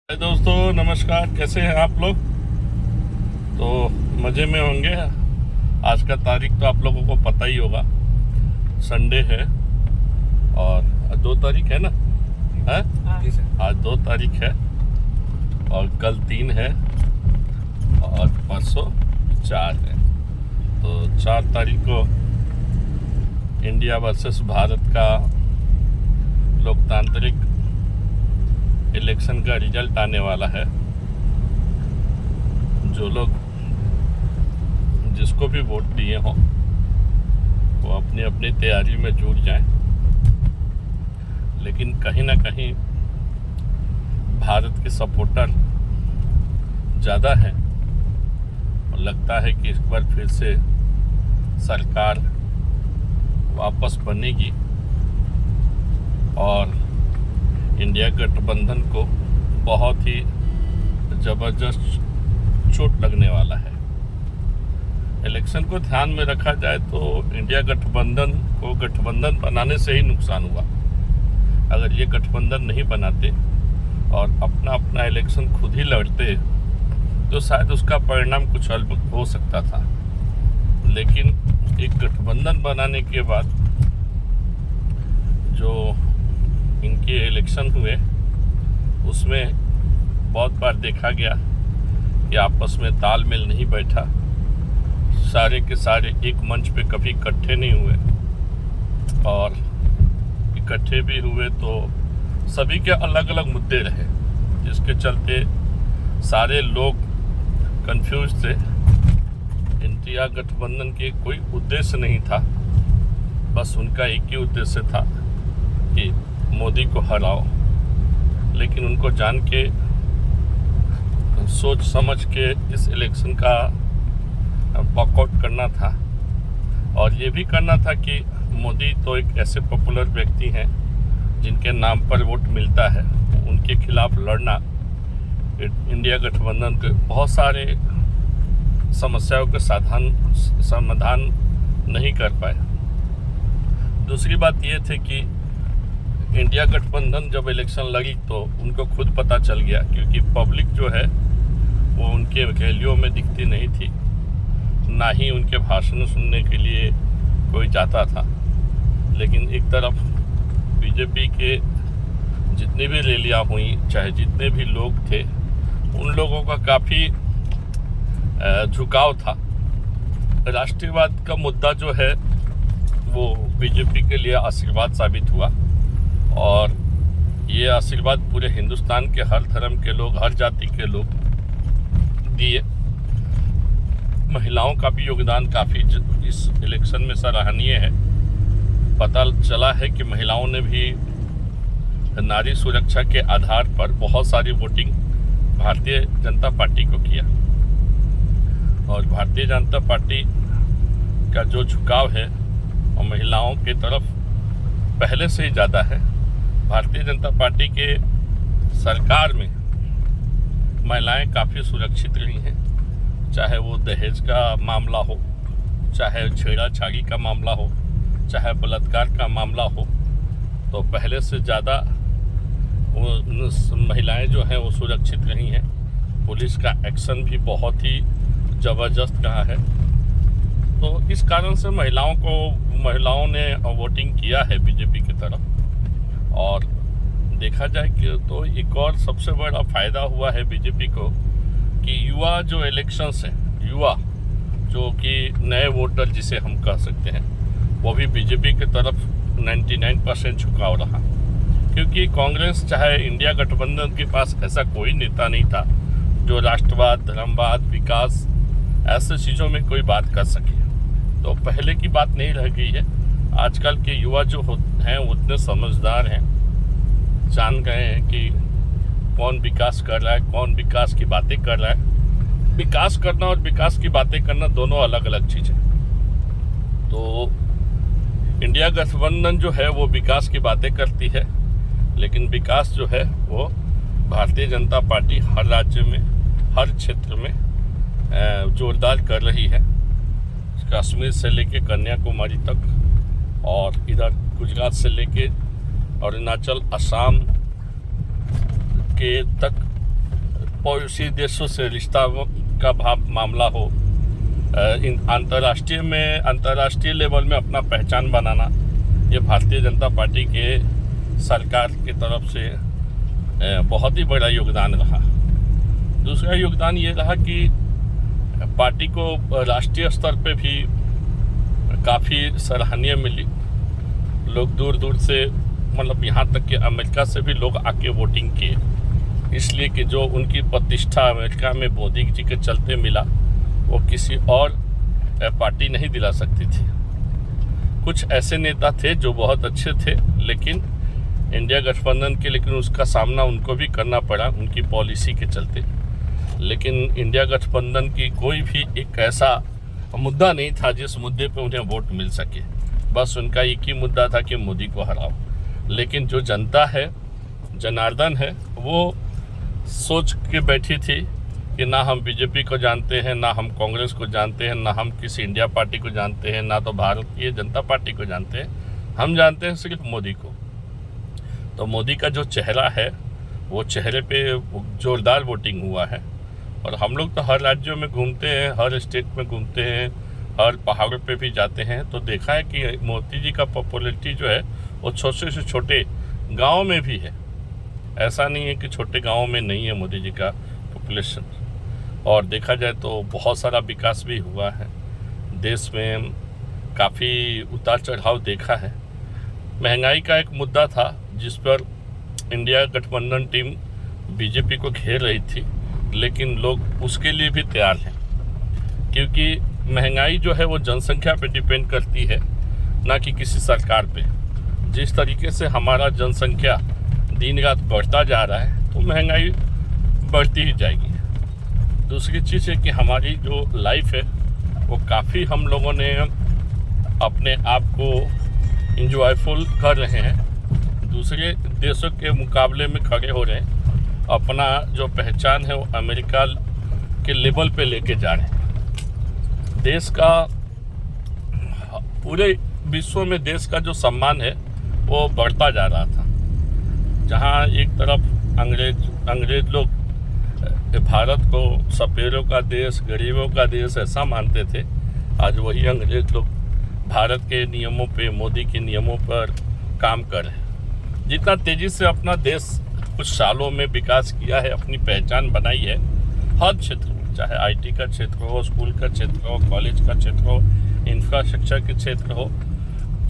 हाय दोस्तों, नमस्कार। कैसे हैं आप लोग? तो मज़े में होंगे। आज का तारीख तो आप लोगों को पता ही होगा, संडे है और 2 तारीख है ना? है आज 2 तारीख है और कल 3 है और परसों 4 है। तो 4 तारीख को इंडिया वर्सेस भारत का लोकतांत्रिक इलेक्शन का रिजल्ट आने वाला है। जो लोग जिसको भी वोट दिए हों वो अपनी अपनी तैयारी में जुट जाएं, लेकिन कहीं ना कहीं भारत के सपोर्टर ज़्यादा हैं और लगता है कि इस बार फिर से सरकार वापस बनेगी और इंडिया गठबंधन को बहुत ही ज़बरदस्त चोट लगने वाला है। इलेक्शन को ध्यान में रखा जाए तो इंडिया गठबंधन को गठबंधन बनाने से ही नुकसान हुआ। अगर ये गठबंधन नहीं बनाते और अपना अपना इलेक्शन खुद ही लड़ते तो शायद उसका परिणाम कुछ अलग हो सकता था। लेकिन एक गठबंधन बनाने के बाद जो इनके इलेक्शन हुए उसमें बहुत बार देखा गया कि आपस में तालमेल नहीं बैठा। सारे के सारे एक मंच पे कभी इकट्ठे नहीं हुए और इकट्ठे भी हुए तो सभी के अलग अलग मुद्दे रहे, जिसके चलते सारे लोग कंफ्यूज थे। इंडिया गठबंधन के कोई उद्देश्य नहीं था, बस उनका एक ही उद्देश्य था कि मोदी को हराओ। लेकिन उनको जान के सोच समझ के इस इलेक्शन का वॉकआउट करना था और ये भी करना था कि मोदी तो एक ऐसे पॉपुलर व्यक्ति हैं जिनके नाम पर वोट मिलता है, उनके खिलाफ लड़ना इंडिया गठबंधन के बहुत सारे समस्याओं के समाधान नहीं कर पाए। दूसरी बात ये थी कि इंडिया गठबंधन जब इलेक्शन लड़ी तो उनको खुद पता चल गया, क्योंकि पब्लिक जो है वो उनके रैलियों में दिखती नहीं थी, ना ही उनके भाषण सुनने के लिए कोई जाता था। लेकिन एक तरफ बीजेपी के जितनी भी रैलियां हुई, चाहे जितने भी लोग थे, उन लोगों का काफ़ी झुकाव था। राष्ट्रीयवाद का मुद्दा जो है वो बीजेपी के लिए आशीर्वाद साबित हुआ और ये आशीर्वाद पूरे हिंदुस्तान के हर धर्म के लोग, हर जाति के लोग दिए। महिलाओं का भी योगदान काफ़ी इस इलेक्शन में सराहनीय है। पता चला है कि महिलाओं ने भी नारी सुरक्षा के आधार पर बहुत सारी वोटिंग भारतीय जनता पार्टी को किया और भारतीय जनता पार्टी का जो झुकाव है और महिलाओं की तरफ पहले से ही ज़्यादा है। भारतीय जनता पार्टी के सरकार में महिलाएं काफ़ी सुरक्षित रही हैं, चाहे वो दहेज का मामला हो, चाहे छेड़छाड़ी का मामला हो, चाहे बलात्कार का मामला हो, तो पहले से ज़्यादा वो महिलाएं जो हैं वो सुरक्षित रही हैं। पुलिस का एक्शन भी बहुत ही ज़बरदस्त रहा है। तो इस कारण से महिलाओं ने वोटिंग किया है बीजेपी की तरफ। और देखा जाए कि तो एक और सबसे बड़ा फ़ायदा हुआ है बीजेपी को कि युवा जो इलेक्शंस हैं, युवा जो कि नए वोटर जिसे हम कह सकते हैं, वो भी बीजेपी की तरफ 99% झुकाव रहा, क्योंकि कांग्रेस चाहे इंडिया गठबंधन के पास ऐसा कोई नेता नहीं था जो राष्ट्रवाद, धर्मवाद, विकास ऐसे चीज़ों में कोई बात कर सके। तो पहले की बात नहीं रह गई है। आजकल के युवा जो हैं उतने समझदार हैं, जान गए हैं कि कौन विकास कर रहा है, कौन विकास की बातें कर रहा है। विकास करना और विकास की बातें करना दोनों अलग अलग चीज़ें। तो इंडिया गठबंधन जो है वो विकास की बातें करती है, लेकिन विकास जो है वो भारतीय जनता पार्टी हर राज्य में, हर क्षेत्र में जोरदार कर रही है। कश्मीर से लेके कन्याकुमारी तक और इधर गुजरात से लेके अरुणाचल, असम के तक पड़ोसी देशों से रिश्ता का भाव मामला हो, इन अंतर्राष्ट्रीय लेवल में अपना पहचान बनाना, ये भारतीय जनता पार्टी के सरकार की तरफ से बहुत ही बड़ा योगदान रहा। दूसरा योगदान ये रहा कि पार्टी को राष्ट्रीय स्तर पे भी काफ़ी सराहनीय मिली। लोग दूर दूर से, मतलब यहाँ तक कि अमेरिका से भी लोग आके वोटिंग किए, इसलिए कि जो उनकी प्रतिष्ठा अमेरिका में मोदी जी के चलते मिला वो किसी और पार्टी नहीं दिला सकती थी। कुछ ऐसे नेता थे जो बहुत अच्छे थे लेकिन इंडिया गठबंधन के, लेकिन उसका सामना उनको भी करना पड़ा उनकी पॉलिसी के चलते। लेकिन इंडिया गठबंधन की कोई भी एक ऐसा मुद्दा नहीं था जिस मुद्दे पे उन्हें वोट मिल सके। बस उनका एक ही मुद्दा था कि मोदी को हराओ। लेकिन जो जनता है, जनार्दन है, वो सोच के बैठी थी कि ना हम बीजेपी को जानते हैं, ना हम कांग्रेस को जानते हैं, ना हम किसी इंडिया पार्टी को जानते हैं, ना तो भारतीय जनता पार्टी को जानते हैं, हम जानते हैं सिर्फ मोदी को। तो मोदी का जो चेहरा है वो चेहरे पे जोरदार वोटिंग हुआ है। और हम लोग तो हर राज्यों में घूमते हैं, हर स्टेट में घूमते हैं, हर पहाड़ों पे भी जाते हैं, तो देखा है कि मोदी जी का पॉपुलैरिटी जो है वो छोटे से छोटे गाँव में भी है। ऐसा नहीं है कि छोटे गाँव में नहीं है मोदी जी का पॉपुलेशन। और देखा जाए तो बहुत सारा विकास भी हुआ है देश में, काफ़ी उतार चढ़ाव देखा है। महंगाई का एक मुद्दा था जिस पर इंडिया गठबंधन टीम बीजेपी को घेर रही थी, लेकिन लोग उसके लिए भी तैयार हैं, क्योंकि महंगाई जो है वो जनसंख्या पे डिपेंड करती है, ना कि किसी सरकार पे। जिस तरीके से हमारा जनसंख्या दिन रात बढ़ता जा रहा है तो महंगाई बढ़ती ही जाएगी। दूसरी चीज़ है कि हमारी जो लाइफ है वो काफ़ी, हम लोगों ने अपने आप को इंजॉयफुल कर रहे हैं, दूसरे देशों के मुकाबले में खड़े हो रहे हैं, अपना जो पहचान है वो अमेरिका के लेवल पे लेके जा रहे हैं। देश का, पूरे विश्व में देश का जो सम्मान है वो बढ़ता जा रहा था। जहाँ एक तरफ अंग्रेज लोग भारत को सपेरों का देश, गरीबों का देश ऐसा मानते थे, आज वही अंग्रेज लोग भारत के नियमों पे, मोदी के नियमों पर काम कर रहे हैं। जितना तेज़ी से अपना देश कुछ सालों में विकास किया है, अपनी पहचान बनाई है हर क्षेत्र में, चाहे आईटी का क्षेत्र हो, स्कूल का क्षेत्र हो, कॉलेज का क्षेत्र हो, इंफ्रास्ट्रक्चर के क्षेत्र हो,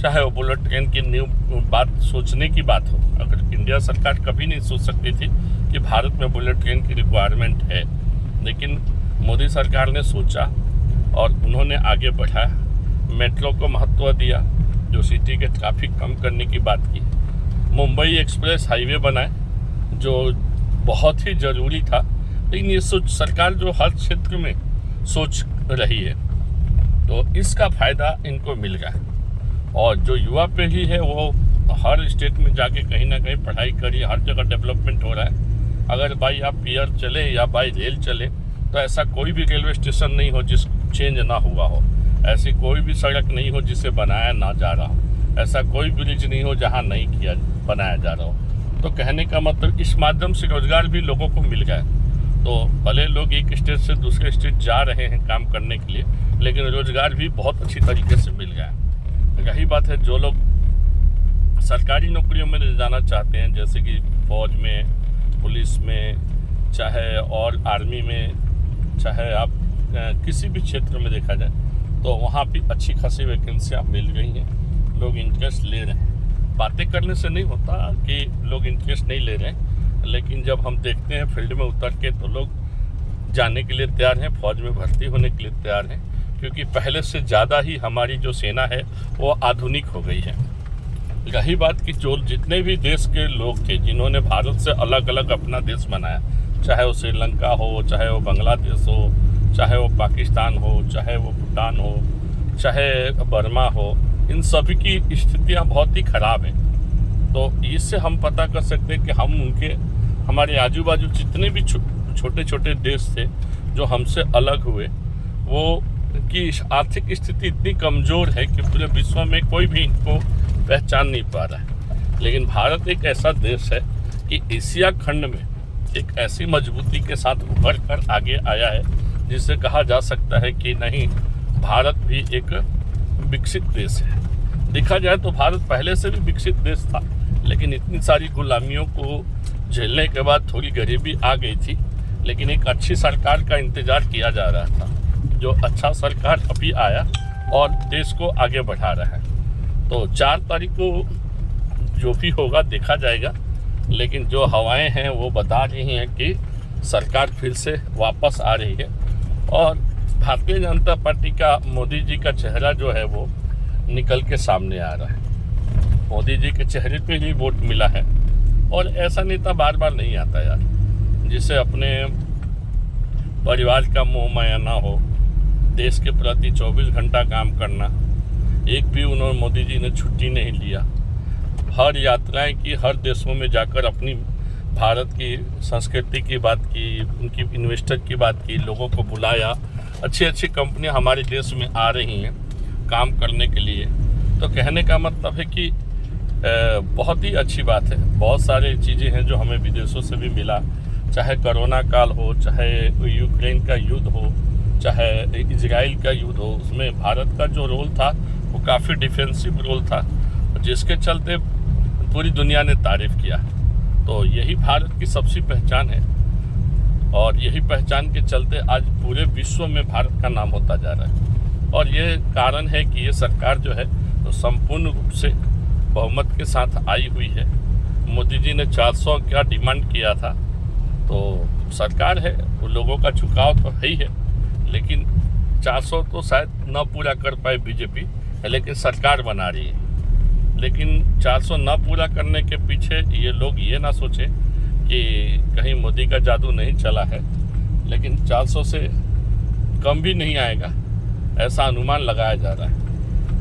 चाहे वो बुलेट ट्रेन की न्यू बात सोचने की बात हो। अगर इंडिया सरकार कभी नहीं सोच सकती थी कि भारत में बुलेट ट्रेन की रिक्वायरमेंट है, लेकिन मोदी सरकार ने सोचा और उन्होंने आगे बढ़ाया, मेट्रो को महत्व दिया, जो सिटी के ट्रैफिक कम करने की बात की, मुंबई एक्सप्रेस हाईवे बनाए जो बहुत ही ज़रूरी था। लेकिन ये सोच सरकार जो हर क्षेत्र में सोच रही है, तो इसका फ़ायदा इनको मिल रहा है। और जो युवा पीढ़ी है वो हर स्टेट में जाके कहीं ना कहीं पढ़ाई करी, हर जगह डेवलपमेंट हो रहा है। अगर भाई आप एयर चले या बाई रेल चले तो ऐसा कोई भी रेलवे स्टेशन नहीं हो जिस चेंज ना हुआ हो, ऐसी कोई भी सड़क नहीं हो जिसे बनाया ना जा रहा हो, ऐसा कोई ब्रिज नहीं हो जहाँ नहीं बनाया जा रहा हो। तो कहने का मतलब इस माध्यम से रोजगार भी लोगों को मिल गया है। तो भले लोग एक स्टेट से दूसरे स्टेट जा रहे हैं काम करने के लिए, लेकिन रोजगार भी बहुत अच्छी तरीके से मिल गया है। यही बात है, जो लोग सरकारी नौकरियों में जाना चाहते हैं, जैसे कि फौज में, पुलिस में, चाहे और आर्मी में, चाहे आप किसी भी क्षेत्र में देखा जाए, तो वहाँ भी अच्छी खासी वैकेंसियाँ मिल गई हैं। लोग इंटरेस्ट ले रहे हैं। बातें करने से नहीं होता कि लोग इंटरेस्ट नहीं ले रहे हैं, लेकिन जब हम देखते हैं फील्ड में उतर के तो लोग जाने के लिए तैयार हैं, फौज में भर्ती होने के लिए तैयार हैं, क्योंकि पहले से ज़्यादा ही हमारी जो सेना है वो आधुनिक हो गई है। रही बात कि जो जितने भी देश के लोग थे जिन्होंने भारत से अलग अलग अपना देश बनाया, चाहे वो श्रीलंका हो, चाहे वो बांग्लादेश हो, चाहे वो पाकिस्तान हो, चाहे वो भूटान हो, चाहे बर्मा हो, इन सभी की स्थितियां बहुत ही ख़राब हैं। तो इससे हम पता कर सकते हैं कि हमारे आजू बाजू जितने भी छोटे छोटे देश थे जो हमसे अलग हुए, वो की आर्थिक स्थिति इतनी कमज़ोर है कि पूरे विश्व में कोई भी इनको पहचान नहीं पा रहा है। लेकिन भारत एक ऐसा देश है कि एशिया खंड में एक ऐसी मजबूती के साथ उभर कर आगे आया है जिससे कहा जा सकता है कि नहीं, भारत भी एक विकसित देश है। देखा जाए तो भारत पहले से भी विकसित देश था, लेकिन इतनी सारी गुलामियों को झेलने के बाद थोड़ी गरीबी आ गई थी, लेकिन एक अच्छी सरकार का इंतज़ार किया जा रहा था। जो अच्छा सरकार अभी आया और देश को आगे बढ़ा रहा है। तो 4 तारीख को जो भी होगा देखा जाएगा, लेकिन जो हवाएं हैं वो बता रही हैं कि सरकार फिर से वापस आ रही है और भारतीय जनता पार्टी का मोदी जी का चेहरा जो है वो निकल के सामने आ रहा है। मोदी जी के चेहरे पे ही वोट मिला है और ऐसा नेता बार बार नहीं आता यार, जिसे अपने परिवार का मोह माया ना हो, देश के प्रति 24 घंटा काम करना। एक भी उन्होंने मोदी जी ने छुट्टी नहीं लिया, हर यात्राएं की, हर देशों में जाकर अपनी भारत की संस्कृति की बात की, उनकी इन्वेस्टर की बात की, लोगों को बुलाया। अच्छी अच्छी कंपनियां हमारे देश में आ रही हैं काम करने के लिए। तो कहने का मतलब है कि बहुत ही अच्छी बात है। बहुत सारी चीज़ें हैं जो हमें विदेशों से भी मिला, चाहे कोरोना काल हो, चाहे यूक्रेन का युद्ध हो, चाहे इजराइल का युद्ध हो, उसमें भारत का जो रोल था वो काफ़ी डिफेंसिव रोल था, जिसके चलते पूरी दुनिया ने तारीफ़ किया। तो यही भारत की सबसे पहचान है और यही पहचान के चलते आज पूरे विश्व में भारत का नाम होता जा रहा है। और ये कारण है कि ये सरकार जो है तो संपूर्ण रूप से बहुमत के साथ आई हुई है। मोदी जी ने 400 का डिमांड किया था, तो सरकार है, वो लोगों का झुकाव तो है ही है, लेकिन 400 तो शायद न पूरा कर पाए बीजेपी, लेकिन सरकार बना रही है। लेकिन 400 न पूरा करने के पीछे ये लोग ये ना सोचें कि कहीं मोदी का जादू नहीं चला है, लेकिन 400 से कम भी नहीं आएगा ऐसा अनुमान लगाया जा रहा है।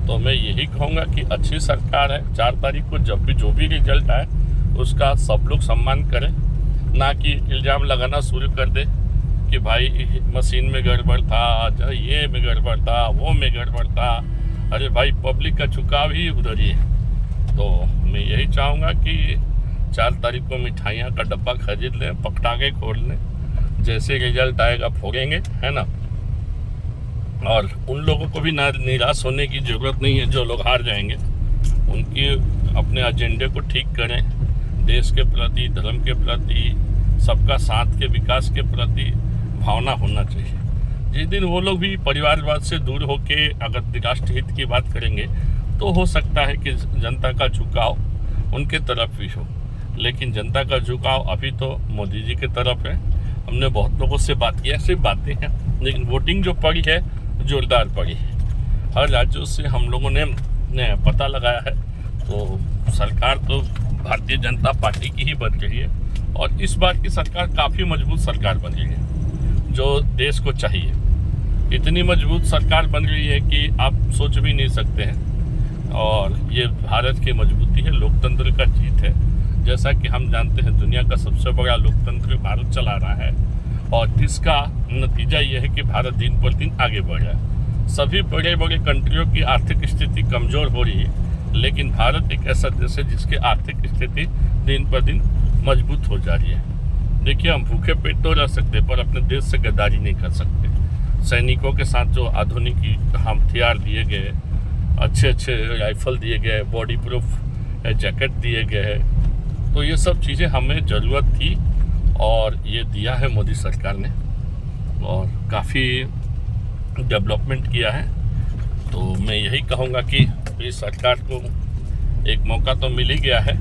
तो मैं यही कहूँगा कि अच्छी सरकार है। 4 तारीख को जब भी जो भी रिजल्ट आए उसका सब लोग सम्मान करें, ना कि इल्ज़ाम लगाना शुरू कर दे कि भाई मशीन में गड़बड़ था, ये में गड़बड़ था, वो में गड़बड़ था। अरे भाई, पब्लिक का झुकाव ही उधर ही है। तो मैं यही चाहूँगा कि 4 तारीख को मिठाइयाँ का डब्बा खरीद लें, पटाखे खोल लें, जैसे रिजल्ट आएगा फोड़ेंगे, है ना। और उन लोगों को भी निराश होने की ज़रूरत नहीं है जो लोग हार जाएंगे। उनकी अपने एजेंडे को ठीक करें, देश के प्रति, धर्म के प्रति, सबका साथ के विकास के प्रति भावना होना चाहिए। जिस दिन वो लोग भी परिवारवाद से दूर होके अगर राष्ट्र हित की बात करेंगे तो हो सकता है कि जनता का झुकाव उनके तरफ भी हो, लेकिन जनता का झुकाव अभी तो मोदी जी के तरफ है। हमने बहुत लोगों से बात किया, सिर्फ बातें हैं, लेकिन वोटिंग जो पड़ी है जोरदार पड़ी है। हर राज्यों से हम लोगों ने पता लगाया है, तो सरकार तो भारतीय जनता पार्टी की ही बन रही है और इस बार की सरकार काफ़ी मजबूत सरकार बन रही है जो देश को चाहिए। इतनी मजबूत सरकार बन रही है कि आप सोच भी नहीं सकते हैं। और ये भारत की मजबूती है, लोकतंत्र का जीत है। जैसा कि हम जानते हैं दुनिया का सबसे बड़ा लोकतंत्र भारत चला रहा है और इसका नतीजा ये है कि भारत दिन पर दिन आगे बढ़ रहा है। सभी बड़े बड़े कंट्रियों की आर्थिक स्थिति कमज़ोर हो रही है, लेकिन भारत एक ऐसा देश है जिसकी आर्थिक स्थिति दिन पर दिन मजबूत हो जा रही है। देखिए, हम भूखे पेट तो रह सकते पर अपने देश से गद्दारी नहीं कर सकते। सैनिकों के साथ जो आधुनिक हथियार दिए गए, अच्छे अच्छे राइफल दिए गए, बॉडी प्रूफ जैकेट दिए गए, तो ये सब चीज़ें हमें ज़रूरत थी और ये दिया है मोदी सरकार ने और काफ़ी डेवलपमेंट किया है। तो मैं यही कहूँगा कि इस सरकार को एक मौका तो मिल ही गया है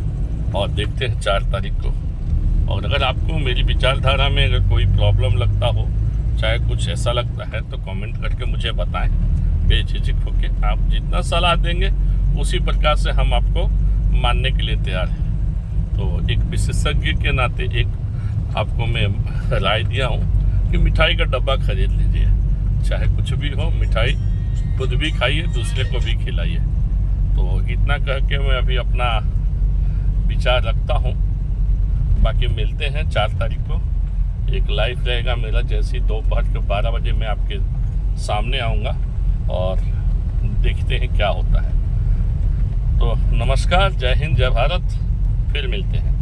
और देखते हैं 4 तारीख को। और अगर आपको मेरी विचारधारा में अगर कोई प्रॉब्लम लगता हो, चाहे कुछ ऐसा लगता है, तो कमेंट करके मुझे बताएं। बेझिझक होके आप जितना सलाह देंगे उसी प्रकार से हम आपको मानने के लिए तैयार हैं। तो एक विशेषज्ञ के नाते एक आपको मैं राय दिया हूँ कि मिठाई का डब्बा खरीद लीजिए, चाहे कुछ भी हो, मिठाई खुद भी खाइए, दूसरे को भी खिलाइए। तो इतना कह के मैं अभी अपना विचार रखता हूँ। बाकी मिलते हैं 4 तारीख को। एक लाइव रहेगा मेरा, जैसे दोपहर के 12 बजे मैं आपके सामने आऊँगा और देखते हैं क्या होता है। तो नमस्कार, जय हिंद, जय भारत, फिर मिलते हैं।